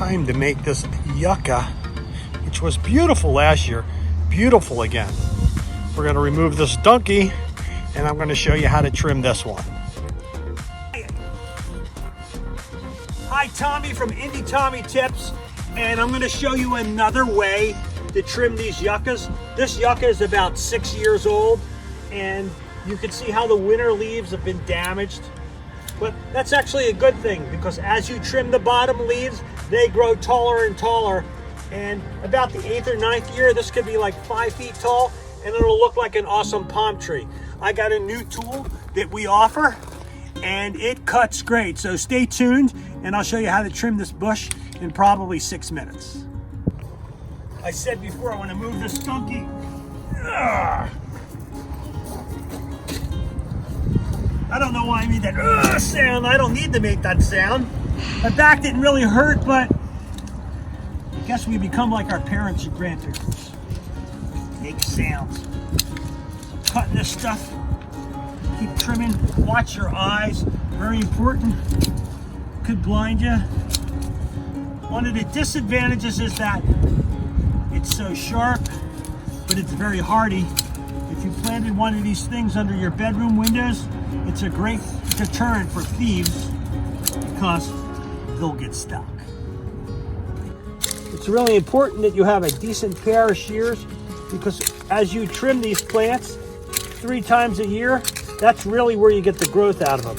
time to make this yucca, which was beautiful last year, beautiful again. We're going to remove this donkey, and I'm going to show you how to trim this one. Hi, Tommy from Indie Tommy Tips, and I'm going to show you another way to trim these yuccas. This yucca is about 6 years old, and you can see how the winter leaves have been damaged. But that's actually a good thing, because as you trim the bottom leaves, they grow taller and taller. And about the 8th or 9th year, this could be like 5 feet tall, and it'll look like an awesome palm tree. I got a new tool that we offer, and it cuts great. So stay tuned, and I'll show you how to trim this bush in probably 6 minutes. I said before, I want to move this donkey. I don't know why I made that sound. I don't need to make that sound. My back didn't really hurt, but I guess we become like our parents or grandparents. Make sounds. Cutting this stuff. Keep trimming. Watch your eyes. Very important. Could blind you. One of the disadvantages is that it's so sharp, but it's very hardy. If you planted one of these things under your bedroom windows, it's a great deterrent for thieves because they'll get stuck. It's really important that you have a decent pair of shears, because as you trim these plants 3 times a year, that's really where you get the growth out of them.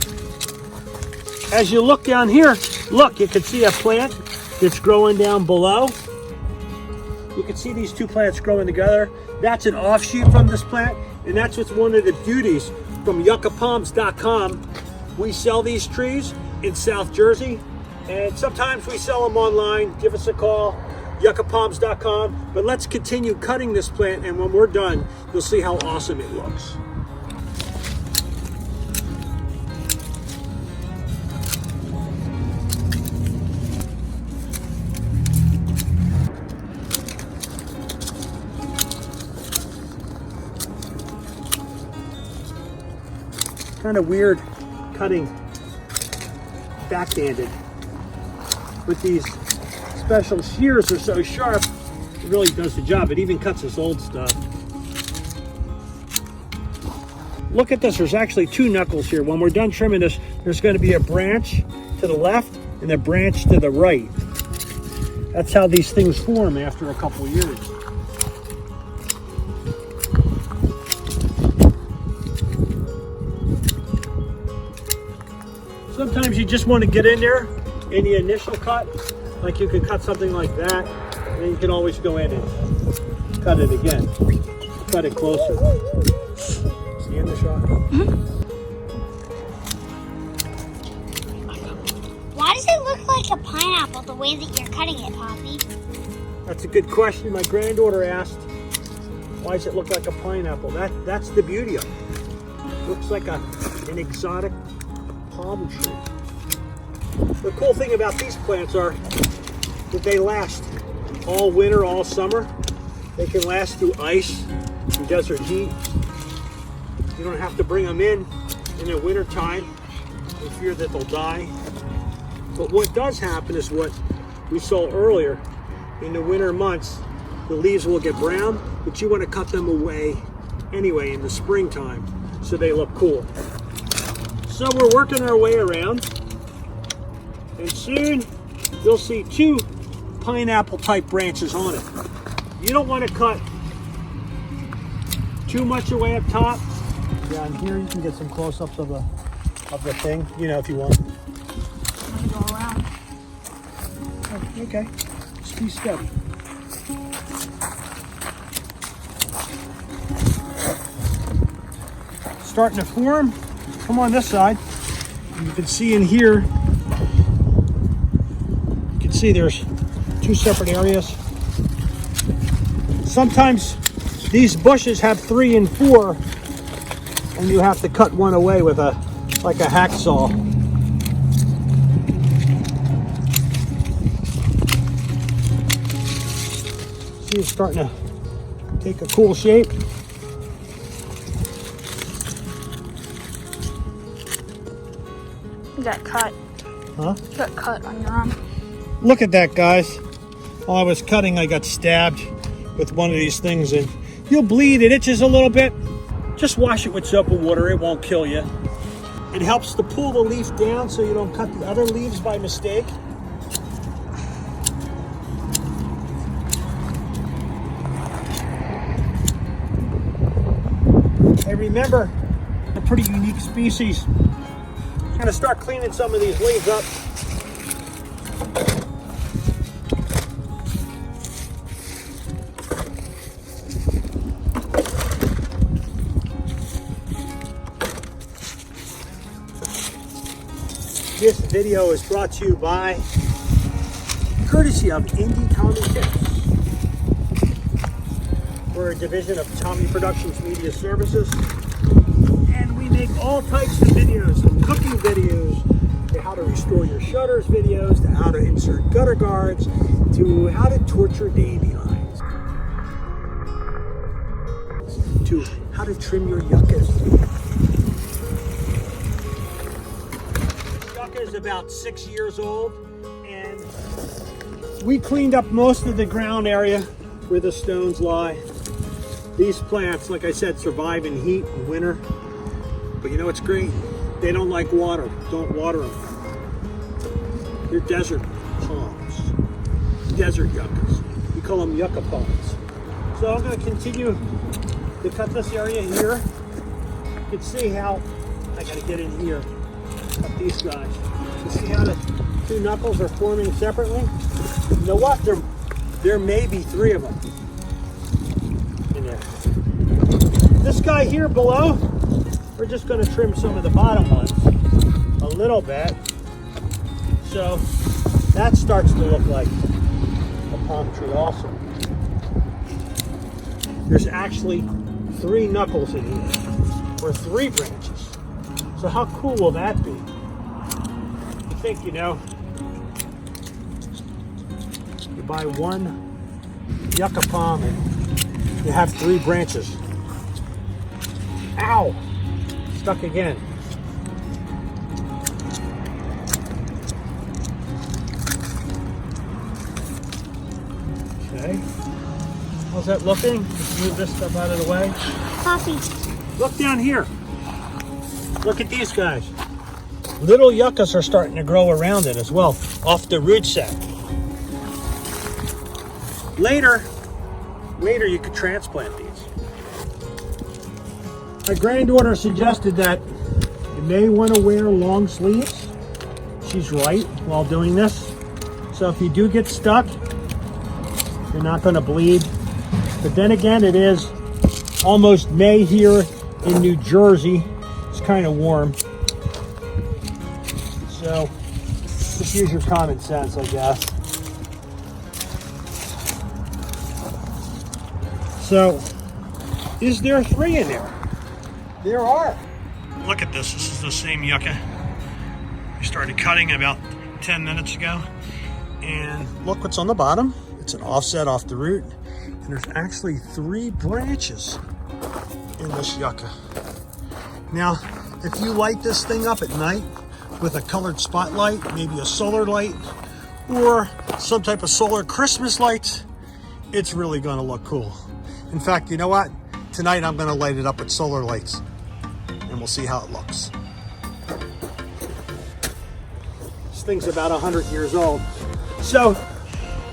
As you look down here, look, you can see a plant that's growing down below. You can see these 2 plants growing together. That's an offshoot from this plant, and that's what's one of the beauties from yuccapalms.com. We sell these trees in South Jersey, and sometimes we sell them online. Give us a call, yuccapalms.com. But let's continue cutting this plant, and when we're done, you'll see how awesome it looks. Kind of weird cutting backhanded, but these special shears are so sharp, it really does the job. It even cuts this old stuff. Look at this, there's actually 2 knuckles here. When we're done trimming this, there's going to be a branch to the left and a branch to the right. That's how these things form after a couple years. Sometimes you just want to get in there in the initial cut, like you could cut something like that, and then you can always go in and cut it again. Cut it closer. See in the shot? Mm-hmm. Why does it look like a pineapple the way that you're cutting it, Poppy? That's a good question. My granddaughter asked, why does it look like a pineapple? That's the beauty of it. It looks like an exotic palm tree. The cool thing about these plants are that they last all winter, all summer. They can last through ice and desert heat. You don't have to bring them in the winter time in fear that they'll die. But what does happen is what we saw earlier. In the winter months, the leaves will get brown, but you want to cut them away anyway in the springtime so they look cool. So we're working our way around, and soon you'll see 2 pineapple type branches on it. You don't want to cut too much away up top. Down here you can get some close-ups of the thing, you know, if you want. I'm gonna go around. Oh, okay, just be steady. Starting to form. Come on this side. You can see in here, you can see there's 2 separate areas. Sometimes these bushes have 3 and 4, and you have to cut one away with like a hacksaw. See, it's starting to take a cool shape. You got cut. Huh? You got cut on your arm. Look at that, guys. While I was cutting, I got stabbed with one of these things, and you'll bleed. It itches a little bit. Just wash it with soap and water. It won't kill you. It helps to pull the leaf down so you don't cut the other leaves by mistake. And remember, a pretty unique species. I'm gonna start cleaning some of these leaves up. This video is brought to you by, courtesy of Indie Tommy Tips. We're a division of Tommy Productions Media Services, and we make all types of videos, from cooking videos, to how to restore your shutters videos, to how to insert gutter guards, to how to torture dandelions, to how to trim your yuccas. Yucca is about 6 years old, and we cleaned up most of the ground area where the stones lie. These plants, like I said, survive in heat and winter, but you know what's great? They don't like water. Don't water them. They're desert palms, desert yuccas. We call them yucca palms. So I'm going to continue to cut this area here. You can see how, I got to get in here, cut these guys. You see how the two knuckles are forming separately? You know what? There may be 3 of them in there. This guy here below, we're just going to trim some of the bottom ones a little bit. So that starts to look like a palm tree also. There's actually 3 knuckles in here, or 3 branches. So how cool will that be? I think, you know, you buy 1 yucca palm and you have 3 branches. Ow! Stuck again. Okay. How's that looking? Just move this stuff out of the way. Coffee. Look down here. Look at these guys. Little yuccas are starting to grow around it as well, off the root sac. Later you could transplant these. My granddaughter suggested that you may want to wear long sleeves. She's right while doing this. So if you do get stuck, you're not going to bleed. But then again, it is almost May here in New Jersey. It's kind of warm. So just use your common sense, I guess. So, is there 3 in there? There are. Look at this. This is the same yucca we started cutting about 10 minutes ago. And look what's on the bottom. It's an offset off the root. And there's actually 3 branches in this yucca. Now, if you light this thing up at night with a colored spotlight, maybe a solar light, or some type of solar Christmas lights, it's really gonna look cool. In fact, you know what? Tonight I'm gonna light it up with solar lights and we'll see how it looks. This thing's about 100 years old. So,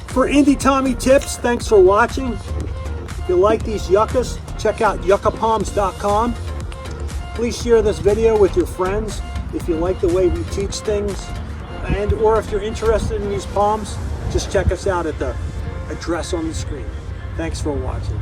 for Indie Tommy Tips, thanks for watching. If you like these yuccas, check out yuccapalms.com. Please share this video with your friends if you like the way we teach things, and or if you're interested in these palms, just check us out at the address on the screen. Thanks for watching.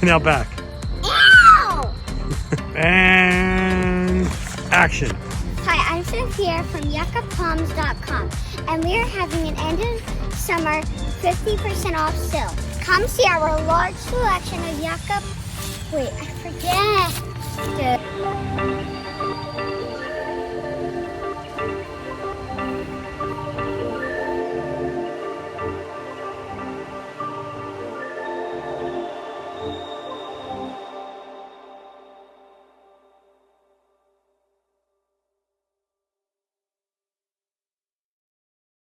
Now back. Ow! And action. Hi, I'm Sophia from yuccapalms.com, and we are having an end of summer 50% off sale. Come see our large selection of yucca. Wait, I forget.